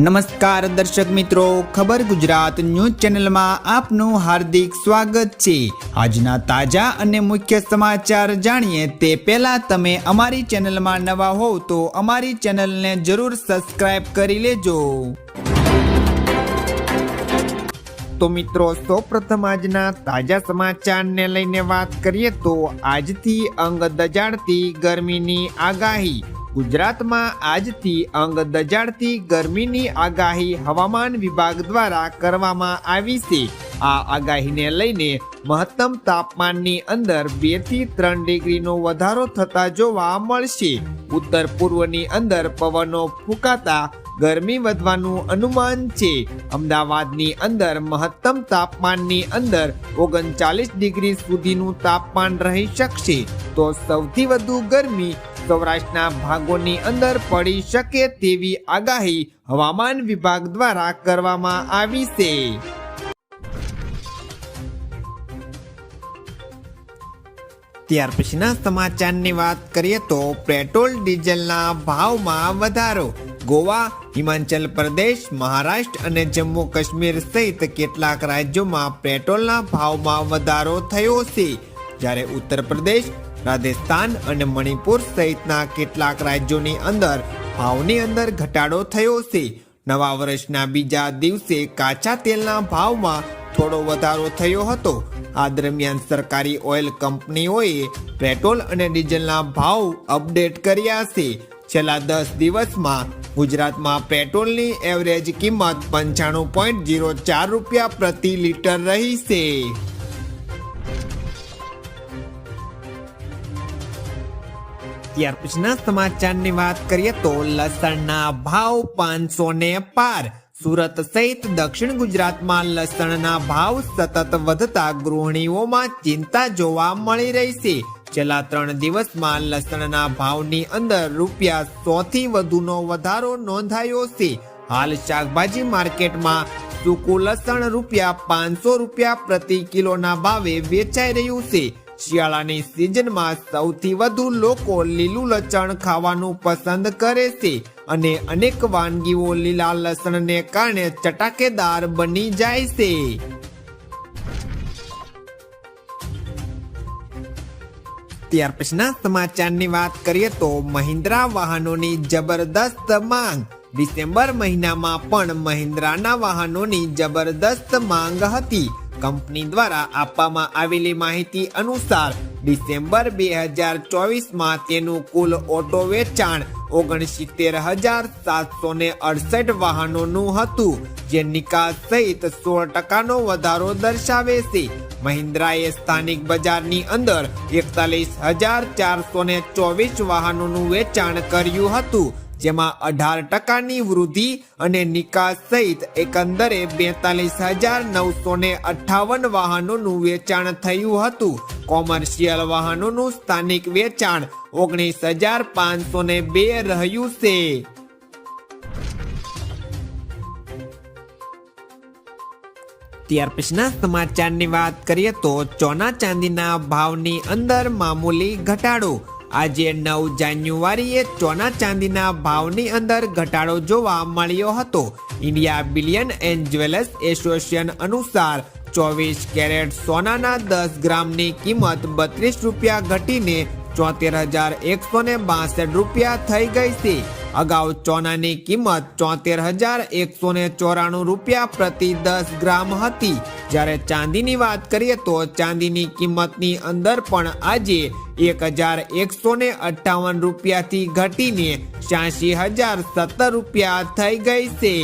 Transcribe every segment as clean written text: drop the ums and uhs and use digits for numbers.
નમસ્કાર દર્શક મિત્રો, ખબર ગુજરાત ન્યૂઝ ચેનલમાં આપનું હાર્દિક સ્વાગત છે। આજના તાજા અને મુખ્ય સમાચાર જાણીએ તે પહેલા તમે અમારી ચેનલમાં નવા હોવ તો અમારી ચેનલને જરૂર સબસ્ક્રાઇબ કરી લેજો। તો મિત્રો, સૌપ્રથમ આજના તાજા સમાચારને લઈને વાત કરીએ તો આજથી અંગ દજાડતી ગરમીની આગાહી। ગુજરાતમાં આજથી અંગ દજાડતી ગરમીની આગાહી હવામાન વિભાગ દ્વારા કરવામાં આવી છે। આ આગાહીને લઈને મહત્તમ તાપમાનની અંદર 2 થી 3 ડિગ્રીનો વધારો થતા જોવા મળશે। ઉત્તર પૂર્વની અંદર પવનો ફૂંકાતા ગરમી વધવાનું અનુમાન છે। અમદાવાદની અંદર મહત્તમ તાપમાનની અંદર 39 ડિગ્રી સુધીનું તાપમાન રહી શકશે, તો સૌથી વધુ ગરમી સૌરાષ્ટ્રના ભાગોની અંદર પડી શકે તેવી આગાહી હવામાન વિભાગ દ્વારા કરવામાં આવી છે। ત્યાર પછીના સમાચારની વાત કરીએ તો પેટ્રોલ ડીઝલના ભાવમાં વધારો। ગોવા, હિમાચલ પ્રદેશ, મહારાષ્ટ્ર અને જમ્મુ કાશ્મીર સહિત કેટલાક રાજ્યોમાં પેટ્રોલના ભાવમાં વધારો થયો છે, જ્યારે ઉત્તર પ્રદેશ, રાજસ્થાન અને મણિપુર સહિતના કેટલાક રાજ્યોની અંદર ભાવની અંદર ઘટાડો થયો છે। નવા વર્ષના બીજા દિવસે કાચા તેલના ભાવમાં થોડો વધારો થયો હતો। આ દરમિયાન સરકારી ઓઇલ કંપનીઓએ પેટ્રોલ અને ડીઝલના ભાવ અપડેટ કર્યા છે। છેલ્લા 10 દિવસમાં ગુજરાતમાં પેટ્રોલની એવરેજ કિંમત 95.04 રૂપિયા પ્રતિ લીટર રહી છે। ત્યાર પછીના સમાચારની વાત કરીએ તો લસણના ભાવ 500 ને પાર। સુરત સહિત દક્ષિણ ગુજરાતમાં લસણના ભાવ સતત વધતા ગૃહિણીઓમાં ચિંતા જોવા મળી રહી છે। છેલ્લા 3 દિવસમાં લસણના ભાવની અંદર ₹100 થી વધુનો વધારો નોંધાયો છે। હાલ શાકભાજી માર્કેટમાં સૂકું લસણ ₹500 પ્રતિ કિલોના ભાવે વેચાઈ રહ્યું છે। શિયાળાની સિઝનમાં સૌથી વધુ લોકો લીલું લસણ ખાવાનું પસંદ કરે છે અને અનેક વાનગીઓ લીલા લસણને કારણે ચટાકેદાર બની જાય છે। ત્યાર પછીના સમાચારની વાત કરીએ તો મહિન્દ્રા વાહનોની જબરદસ્ત માંગ। ડિસેમ્બર મહિનામાં પણ મહિન્દ્રાના વાહનોની જબરદસ્ત માંગ હતી। કંપની દ્વારા આપવામાં આવેલી માહિતી અનુસાર ડિસેમ્બર 2024માં તેનું કુલ ઓટો વેચાણ 69,768 વાહનોનું હતું, જે નિકાસ સહિત 16% વધારો દર્શાવે છે। મહિન્દ્રાએ સ્થાનિક બજારની અંદર 41,424 વાહનોનું વેચાણ કર્યું હતું, જેમાં 18%ની વૃદ્ધિ અને નિકાસ સહિત એકંદરે 42,958 વાહનોનું વેચાણ થયું હતું। કોમર્શિયલ વાહનોનું સ્થાનિક વેચાણ 19,502 રહ્યું છે। ત્યાર પછીના સમાચારની વાત કરીએ તો સોના ચાંદીના ભાવની અંદર મામૂલી ઘટાડો। આજે 9 જાન્યુઆરીએ સોના ચાંદીના ભાવની અંદર ઘટાડો જોવા મળ્યો હતો। India billion and jewellers association અનુસાર 24 કેરેટ સોનાના 10 ગ્રામની કિંમત 32 રૂપિયા ઘટીને 74,162 રૂપિયા થઈ ગઈ છે। અગાઉ સોનાની કિંમત 74,194 રૂપિયા પ્રતિ 10 ગ્રામ હતી, જ્યારે ચાંદીની વાત કરીએ તો ચાંદીની કિંમતની અંદર પણ આજે 1,158 રૂપિયાથી ઘટીને 86,017 રૂપિયા થઈ ગઈ છે।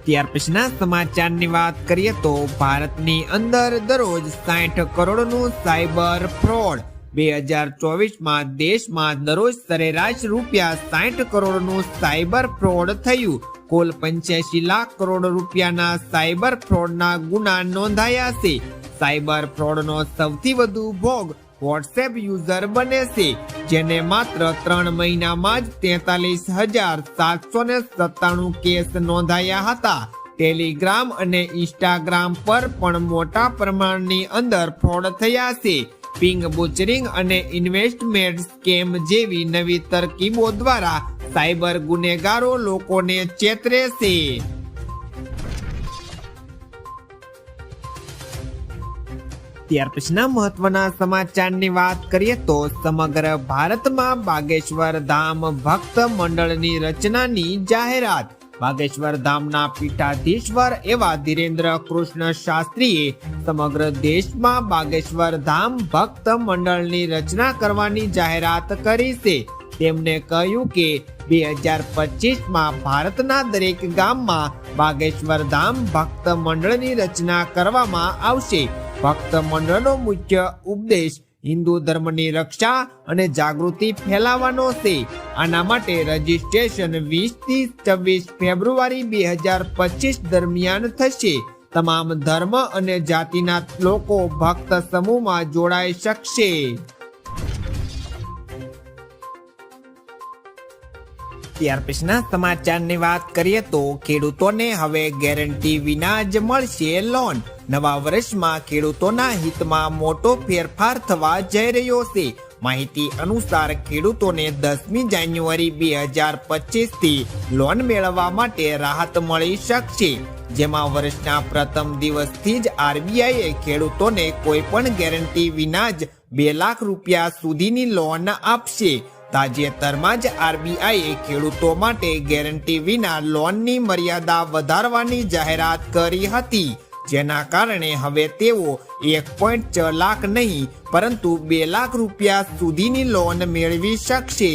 ત્યાર પછીના સમાચારની વાત કરીએ તો ભારતની અંદર દરરોજ 60 કરોડનું સાયબર ફ્રોડ। 2024માં દેશમાં દરરોજ સરેરાશ ₹60 કરોડનું સાયબર ફ્રોડ થયું। કુલ 85 લાખ કરોડ રૂપિયાના સાયબર ફ્રોડના ગુના નોંધાયા છે। સાયબર ફ્રોડનો સૌથી વધુ ભોગ વોટ્સએપ યુઝર બને છે, જેને માત્ર 3 મહિનામાં જ 43,797 કેસ નોંધાયા હતા। ટેલિગ્રામ અને ઇન્સ્ટાગ્રામ પર પણ મોટા પ્રમાણની અંદર ફ્રોડ થયા છે। પિંગ બુચરિંગ અને ઇન્વેસ્ટમેન્ટ સ્કેમ જેવી નવી તરકીબો દ્વારા સાયબર ગુનેગારો લોકોને ચેતરે છે। ત્યાર પછીના મહત્વના સમાચારની વાત કરીએ તો સમગ્ર ભારતમાં બાગેશ્વર ધામ ભક્ત મંડળની રચનાની જાહેરાત। બાગેશ્વર ધામના પીઠાધીશ્વર એવા ધીરેન્દ્ર કૃષ્ણ શાસ્ત્રીએ સમગ્ર દેશમાં બાગેશ્વર ધામ ભક્ત મંડળની રચના કરવાની જાહેરાત કરી છે। તેમણે કહ્યું કે 2025માં ભારતના દરેક ગામમાં બાગેશ્વર ધામ ભક્ત મંડળની રચના કરવામાં આવશે। ભક્ત મંડળનો મુખ્ય ઉપદેશ હિન્દુ ધર્મની રક્ષા અને જાગૃતિ ફેલાવવાનો છે। આના માટે રજીસ્ટ્રેશન 20 થી 26 ફેબ્રુઆરી 2025 દરમિયાન થશે। તમામ ધર્મ અને જાતિના લોકો ભક્ત સમૂહમાં જોડાઈ શકશે। ત્યાર પછીના સમાચારની વાત કરીએ તો ખેડૂતોને હવે ગેરંટી વિના જ મળશે લોન। નવા વર્ષમાં ખેડૂતોના હિતમાં મોટો ફેરફાર થવા જઈ રહ્યો છે। માહિતી અનુસાર ખેડૂતોને 10મી જાન્યુઆરી 2025 થી લોન મેળવવા માટે રાહત મળી શકશે। જેમાં વર્ષના પ્રથમ દિવસથી જ આરબીઆઈએ ખેડૂતોને કોઈ પણ ગેરંટી વિના જ 2 લાખ રૂપિયા સુધીની લોન આપશે। તાજેતરમાં જ આરબીઆઈએ ખેડૂતો માટે ગેરંટી વિના લોનની મર્યાદા વધારવાની જાહેરાત કરી હતી। જેના કારણે હવે તેઓ 1.6 લાખ નહીં પરંતુ 2 લાખ રૂપિયા સુધીની લોન મેળવી શકશે।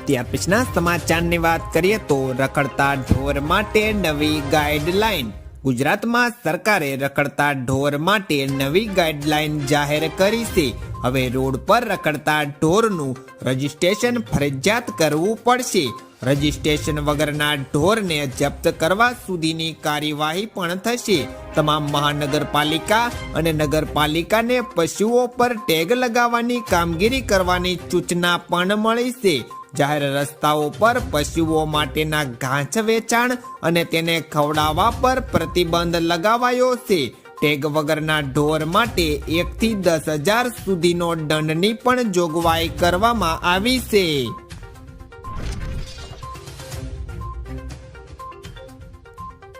ત્યાર પછીના સમાચારની વાત કરીએ તો રખડતા ઢોર માટે નવી ગાઈડલાઈન। ગુજરાતમાં સરકારે રખડતા ઢોર માટે નવી ગાઈડલાઈન જાહેર કરી છે। હવે રોડ પર રખડતા ઢોરનું રજીસ્ટ્રેશન ફરજિયાત કરવું પડશે। રજીસ્ટ્રેશન વગરના ઢોરને જપ્ત કરવા સુધીની કાર્યવાહી પણ થશે। તમામ મહાનગરપાલિકા અને નગરપાલિકાને પશુઓ પર ટેગ લગાવવાની કામગીરી કરવાની સૂચના પણ મળી છે। જાહેર રસ્તાઓ પર પશુઓ માટેના ઘાસ વેચાણ અને તેને ખવડાવવા પર પ્રતિબંધ લગાવાયો છે। ટેગ વગરના ઢોર માટે 1 થી 10,000 સુધીનો દંડની પણ જોગવાઈ કરવામાં આવી છે।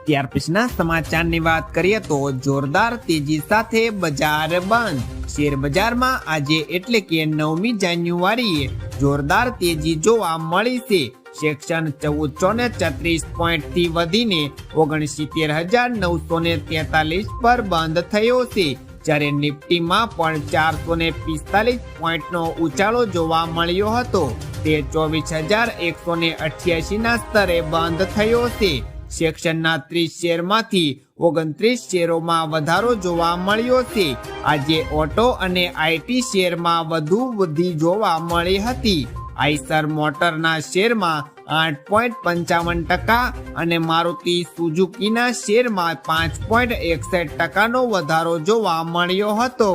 ત્યાર પછીના સમાચારની વાત કરીએ તો જોરદાર તેજી સાથે બજાર બંધ। શેર બજારમાં આજે એટલે કે 9મી જાન્યુઆરીએ જોરદાર તેજી જોવા મળી છે। સેક્શન 1434 પોઈન્ટથી વધીને 69,943 પર બંધ થયો છે। જ્યારે નિફ્ટીમાં પણ 445 પોઈન્ટનો ઉછાળો જોવા મળ્યો હતો। તે 24,188ના સ્તરે બંધ થયો છે। સેક્શનના 30 શેરમાંથી 29 શેરોમાં વધારો જોવા મળ્યો છે। આજે ઓટો અને આઈટી શેરમાં વધુ વૃદ્ધિ જોવા મળી હતી। આઈસર મોટરના શેરમાં 8.55% અને મારુતિ સુઝુકીના શેરમાં 5.61%નો વધારો જોવા મળ્યો હતો।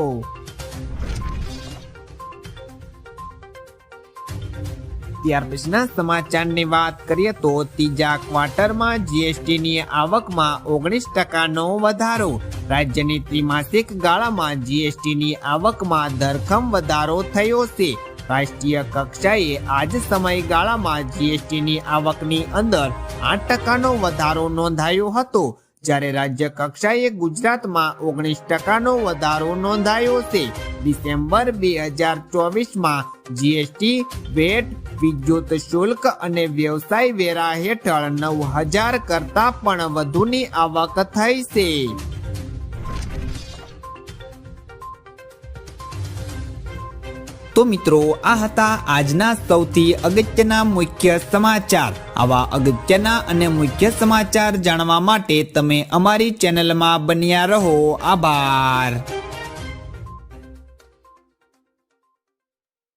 ત્યાર પછીના સમાચારની વાત કરીએ તો ત્રીજા ક્વાર્ટરમાં જીએસટીની આવકમાં 19%નો વધારો। રાજ્યની ત્રિમાસિક ગાળામાં જીએસટીની આવકમાં ધરખમ વધારો થયો છે। રાષ્ટ્રીય કક્ષાએ આજ સમયગાળામાં જીએસટીની આવકની અંદર 8%નો વધારો નોંધાયો હતો। જ્યારે રાજ્ય કક્ષાએ ગુજરાતમાં 19%નો વધારો નોંધાયો છે। ડિસેમ્બર 2024માં જીએસટી, વેટ, વિદ્યુત શુલ્ક અને વ્યવસાય વેરા હેઠળ 9,000 કરતાં પણ વધુની આવક થઈ છે। તો મિત્રો, આ હતા આજના સૌથી અગત્યના મુખ્ય સમાચાર। આવા અગત્યના અને મુખ્ય સમાચાર જાણવા માટે તમે અમારી ચેનલમાં બન્યા રહો। આભાર।